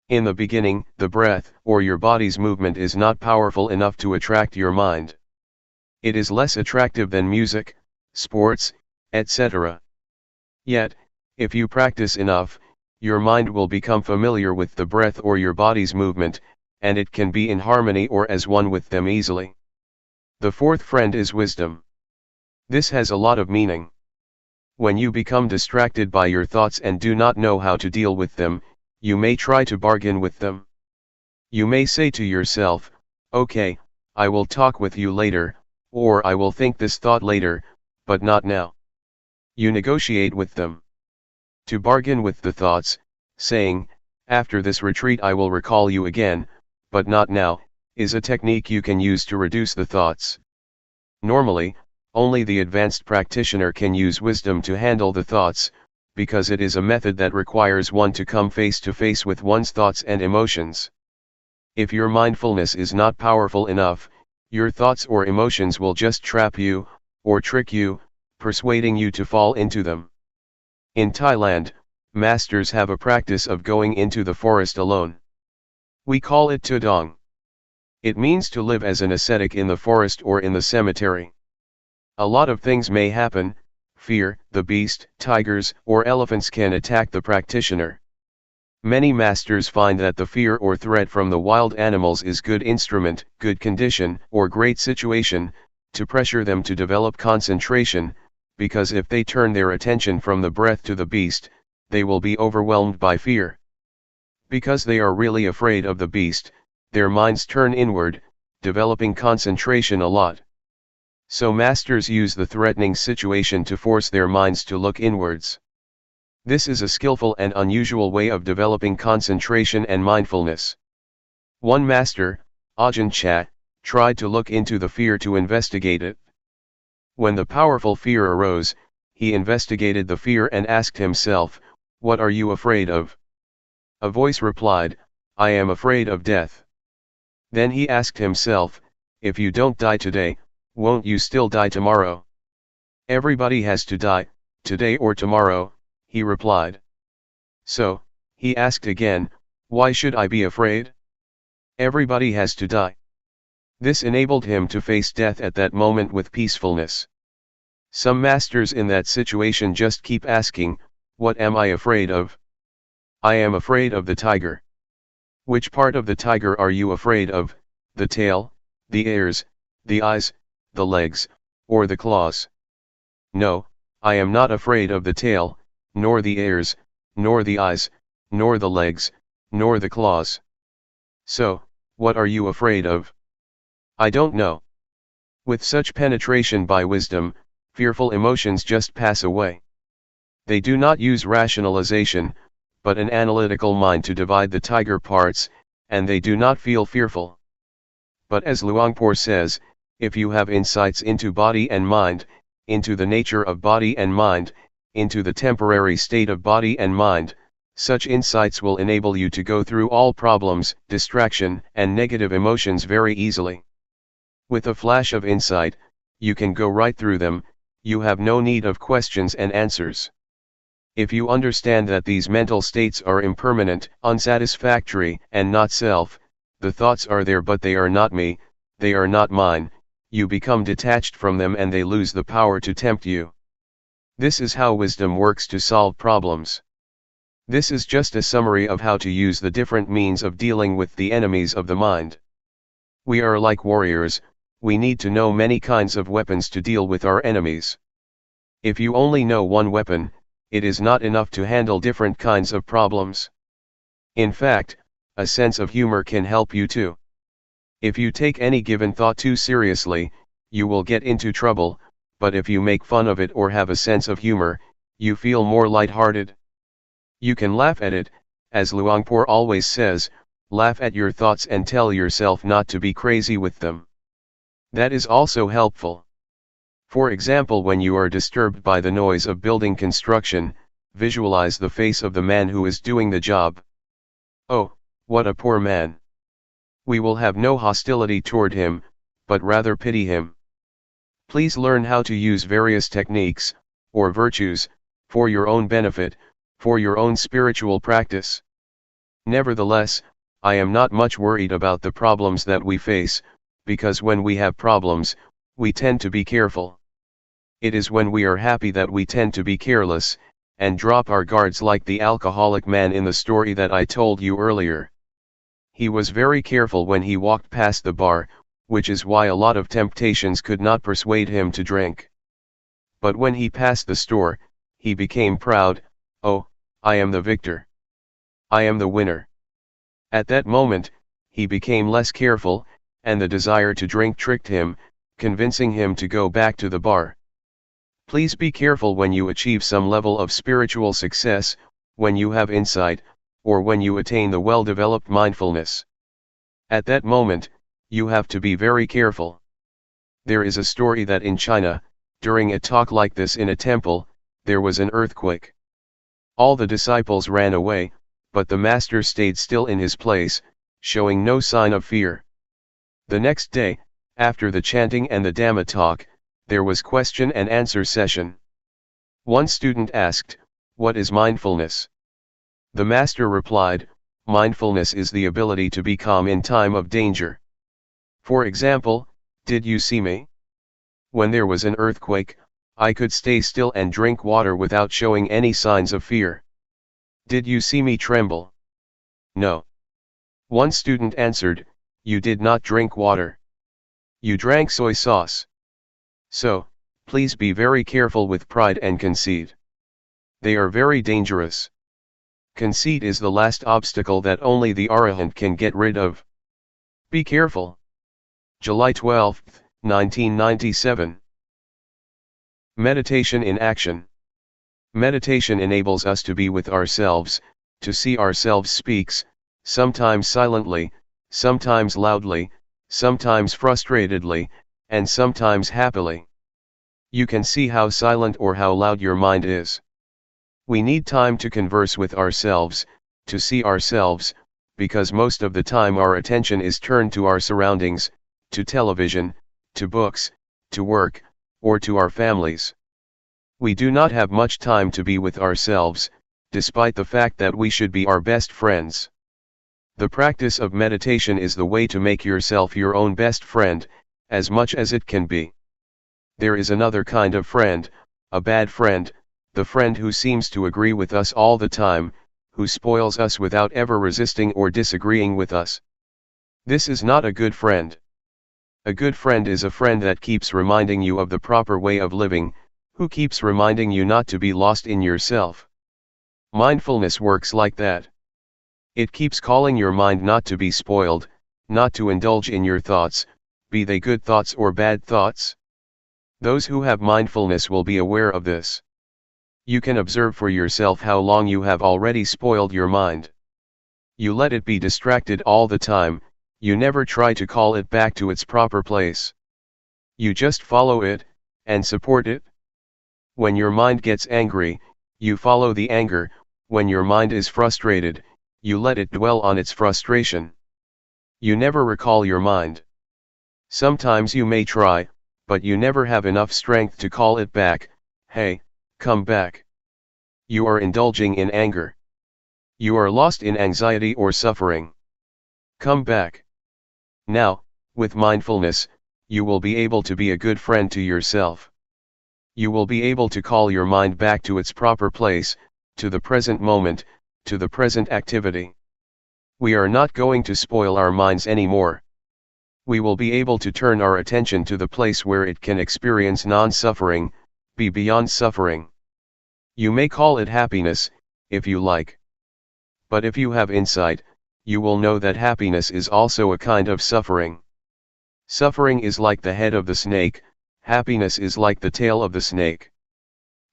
In the beginning, the breath or your body's movement is not powerful enough to attract your mind. It is less attractive than music, sports, etc. Yet, if you practice enough, your mind will become familiar with the breath or your body's movement, and it can be in harmony or as one with them easily. The fourth friend is wisdom. This has a lot of meaning. When you become distracted by your thoughts and do not know how to deal with them, you may try to bargain with them. You may say to yourself, "Okay, I will talk with you later," or "I will think this thought later, but not now." You negotiate with them. To bargain with the thoughts, saying, "After this retreat I will recall you again, but not now," is a technique you can use to reduce the thoughts. Normally, only the advanced practitioner can use wisdom to handle the thoughts, because it is a method that requires one to come face to face with one's thoughts and emotions. If your mindfulness is not powerful enough, your thoughts or emotions will just trap you, or trick you, persuading you to fall into them. In Thailand, masters have a practice of going into the forest alone. We call it tudong. It means to live as an ascetic in the forest or in the cemetery. A lot of things may happen: fear, the beast, tigers, or elephants can attack the practitioner. Many masters find that the fear or threat from the wild animals is good instrument, good condition, or great situation, to pressure them to develop concentration, because if they turn their attention from the breath to the beast, they will be overwhelmed by fear. Because they are really afraid of the beast, their minds turn inward, developing concentration a lot. So masters use the threatening situation to force their minds to look inwards. This is a skillful and unusual way of developing concentration and mindfulness. One master, Ajahn Chah, tried to look into the fear to investigate it. When the powerful fear arose, he investigated the fear and asked himself, "What are you afraid of?" A voice replied, "I am afraid of death." Then he asked himself, "If you don't die today, won't you still die tomorrow?" "Everybody has to die, today or tomorrow," he replied. So, he asked again, "Why should I be afraid? Everybody has to die." This enabled him to face death at that moment with peacefulness. Some masters in that situation just keep asking, "What am I afraid of?" "I am afraid of the tiger." "Which part of the tiger are you afraid of, the tail, the ears, the eyes, the legs, or the claws?" "No, I am not afraid of the tail, nor the ears, nor the eyes, nor the legs, nor the claws." "So, what are you afraid of?" "I don't know." With such penetration by wisdom, fearful emotions just pass away. They do not use rationalization, but an analytical mind to divide the tiger parts, and they do not feel fearful. But as Luangpor says, if you have insights into body and mind, into the nature of body and mind, into the temporary state of body and mind, such insights will enable you to go through all problems, distraction, and negative emotions very easily. With a flash of insight, you can go right through them, you have no need of questions and answers. If you understand that these mental states are impermanent, unsatisfactory, and not self, the thoughts are there but they are not me, they are not mine, you become detached from them and they lose the power to tempt you. This is how wisdom works to solve problems. This is just a summary of how to use the different means of dealing with the enemies of the mind. We are like warriors, we need to know many kinds of weapons to deal with our enemies. If you only know one weapon, it is not enough to handle different kinds of problems. In fact, a sense of humor can help you too. If you take any given thought too seriously, you will get into trouble, but if you make fun of it or have a sense of humor, you feel more light-hearted. You can laugh at it, as Luangpor always says, laugh at your thoughts and tell yourself not to be crazy with them. That is also helpful. For example, when you are disturbed by the noise of building construction, visualize the face of the man who is doing the job. Oh, what a poor man! We will have no hostility toward him, but rather pity him. Please learn how to use various techniques, or virtues, for your own benefit, for your own spiritual practice. Nevertheless, I am not much worried about the problems that we face, because when we have problems, we tend to be careful. It is when we are happy that we tend to be careless, and drop our guards like the alcoholic man in the story that I told you earlier. He was very careful when he walked past the bar, which is why a lot of temptations could not persuade him to drink. But when he passed the store, he became proud. Oh, I am the victor. I am the winner. At that moment, he became less careful, and the desire to drink tricked him, convincing him to go back to the bar. Please be careful when you achieve some level of spiritual success, when you have insight, or when you attain the well-developed mindfulness. At that moment, you have to be very careful. There is a story that in China, during a talk like this in a temple, there was an earthquake. All the disciples ran away, but the master stayed still in his place, showing no sign of fear. The next day, after the chanting and the Dhamma talk, there was question and answer session. One student asked, "What is mindfulness?" The master replied, "Mindfulness is the ability to be calm in time of danger. For example, did you see me? When there was an earthquake, I could stay still and drink water without showing any signs of fear. Did you see me tremble? No." One student answered, "You did not drink water. You drank soy sauce." So, please be very careful with pride and conceit. They are very dangerous. Conceit is the last obstacle that only the Arahant can get rid of. Be careful. July 12, 1997. Meditation in action. Meditation enables us to be with ourselves, to see ourselves speaks, sometimes silently, sometimes loudly, sometimes frustratedly, and sometimes happily. You can see how silent or how loud your mind is. We need time to converse with ourselves, to see ourselves, because most of the time our attention is turned to our surroundings, to television, to books, to work, or to our families. We do not have much time to be with ourselves, despite the fact that we should be our best friends. The practice of meditation is the way to make yourself your own best friend, as much as it can be. There is another kind of friend, a bad friend, the friend who seems to agree with us all the time, who spoils us without ever resisting or disagreeing with us. This is not a good friend. A good friend is a friend that keeps reminding you of the proper way of living, who keeps reminding you not to be lost in yourself. Mindfulness works like that. It keeps calling your mind not to be spoiled, not to indulge in your thoughts, be they good thoughts or bad thoughts. Those who have mindfulness will be aware of this. You can observe for yourself how long you have already spoiled your mind. You let it be distracted all the time, you never try to call it back to its proper place. You just follow it, and support it. When your mind gets angry, you follow the anger. When your mind is frustrated, you let it dwell on its frustration. You never recall your mind. Sometimes you may try, but you never have enough strength to call it back. Hey, come back. You are indulging in anger. You are lost in anxiety or suffering. Come back. Now, with mindfulness, you will be able to be a good friend to yourself. You will be able to call your mind back to its proper place, to the present moment, to the present activity. We are not going to spoil our minds anymore. We will be able to turn our attention to the place where it can experience non-suffering, be beyond suffering. You may call it happiness, if you like. But if you have insight, you will know that happiness is also a kind of suffering. Suffering is like the head of the snake, happiness is like the tail of the snake.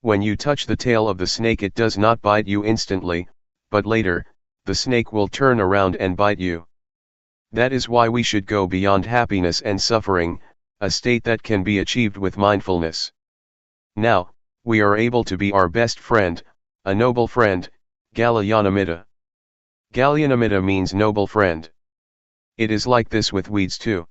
When you touch the tail of the snake, it does not bite you instantly, but later, the snake will turn around and bite you. That is why we should go beyond happiness and suffering, a state that can be achieved with mindfulness. Now, we are able to be our best friend, a noble friend, Kalyanamitta. Kalyanamitta means noble friend. It is like this with weeds too.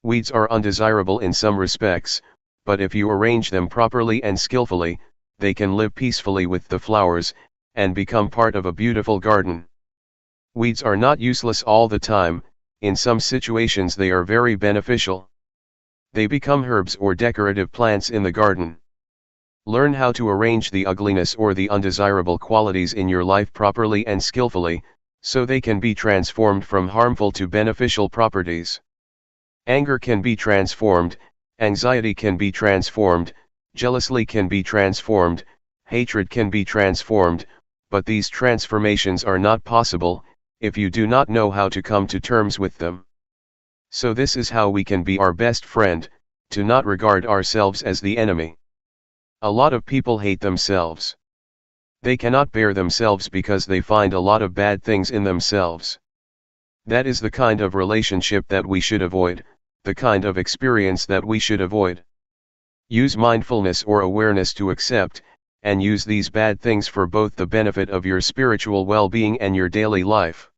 Weeds are undesirable in some respects, but if you arrange them properly and skillfully, they can live peacefully with the flowers, and become part of a beautiful garden. Weeds are not useless all the time, in some situations they are very beneficial. They become herbs or decorative plants in the garden. Learn how to arrange the ugliness or the undesirable qualities in your life properly and skillfully, so they can be transformed from harmful to beneficial properties. Anger can be transformed, anxiety can be transformed, jealousy can be transformed, hatred can be transformed, but these transformations are not possible, if you do not know how to come to terms with them. So this is how we can be our best friend, to not regard ourselves as the enemy. A lot of people hate themselves. They cannot bear themselves because they find a lot of bad things in themselves. That is the kind of relationship that we should avoid, the kind of experience that we should avoid. Use mindfulness or awareness to accept, and use these bad things for both the benefit of your spiritual well-being and your daily life.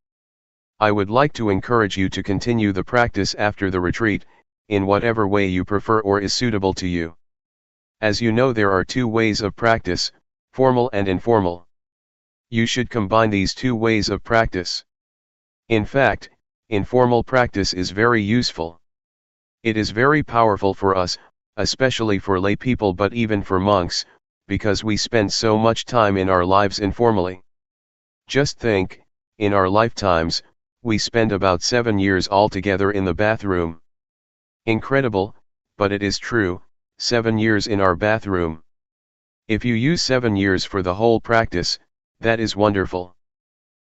I would like to encourage you to continue the practice after the retreat, in whatever way you prefer or is suitable to you. As you know, there are two ways of practice, formal and informal. You should combine these two ways of practice. In fact, informal practice is very useful. It is very powerful for us, especially for lay people, but even for monks, because we spend so much time in our lives informally. Just think, in our lifetimes, we spend about 7 years altogether in the bathroom. Incredible, but it is true, 7 years in our bathroom. If you use 7 years for the whole practice, that is wonderful.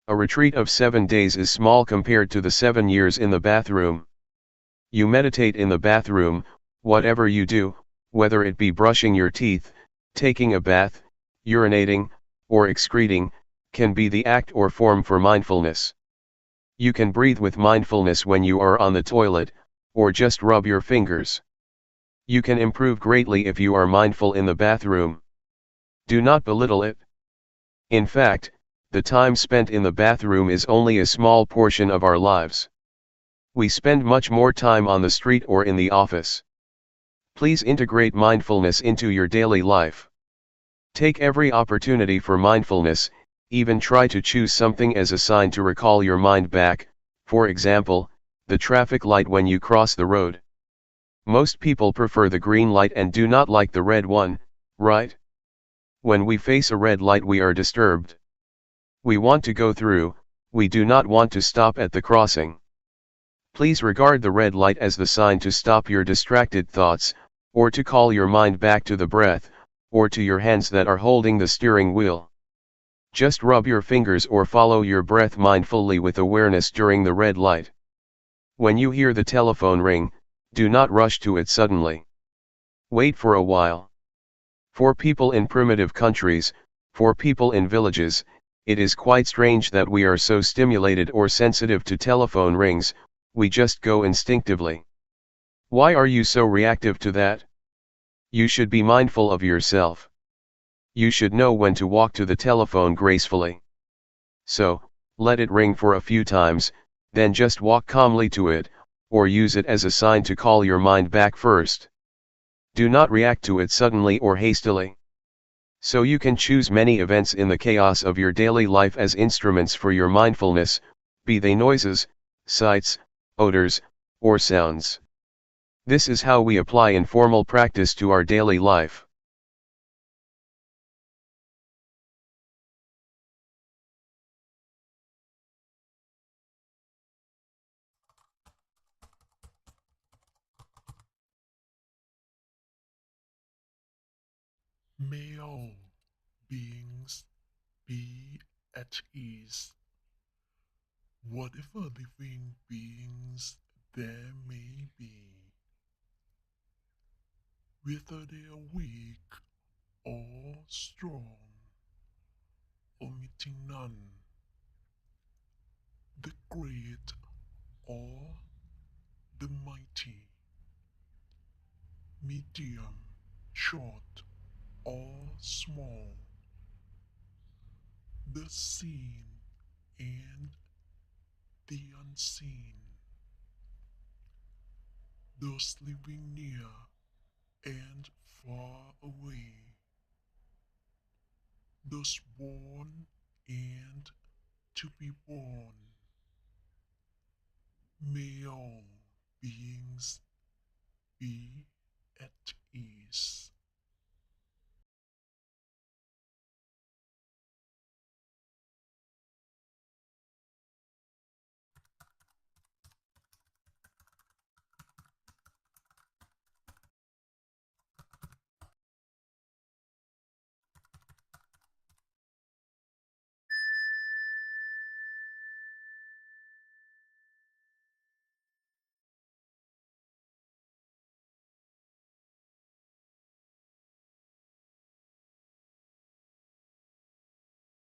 A retreat of 7 days is small compared to the 7 years in the bathroom. You meditate in the bathroom, whatever you do, whether it be brushing your teeth, taking a bath, urinating, or excreting, can be the act or form for mindfulness. You can breathe with mindfulness when you are on the toilet, or just rub your fingers. You can improve greatly if you are mindful in the bathroom. Do not belittle it. In fact, the time spent in the bathroom is only a small portion of our lives. We spend much more time on the street or in the office. Please integrate mindfulness into your daily life. Take every opportunity for mindfulness, even try to choose something as a sign to recall your mind back, for example, the traffic light when you cross the road. Most people prefer the green light and do not like the red one, right? When we face a red light, we are disturbed. We want to go through, we do not want to stop at the crossing. Please regard the red light as the sign to stop your distracted thoughts, or to call your mind back to the breath, or to your hands that are holding the steering wheel. Just rub your fingers or follow your breath mindfully with awareness during the red light. When you hear the telephone ring, do not rush to it suddenly. Wait for a while. For people in primitive countries, for people in villages, it is quite strange that we are so stimulated or sensitive to telephone rings, we just go instinctively. Why are you so reactive to that? You should be mindful of yourself. You should know when to walk to the telephone gracefully. So, let it ring for a few times, then just walk calmly to it, or use it as a sign to call your mind back first. Do not react to it suddenly or hastily. So you can choose many events in the chaos of your daily life as instruments for your mindfulness, be they noises, sights, odors, or sounds. This is how we apply informal practice to our daily life. May all beings be at ease, whatever living beings there may be, whether they are weak or strong, omitting none, the great or the mighty, medium, short or small, the seen and the unseen, those living near and far away, those born and to be born. May all beings be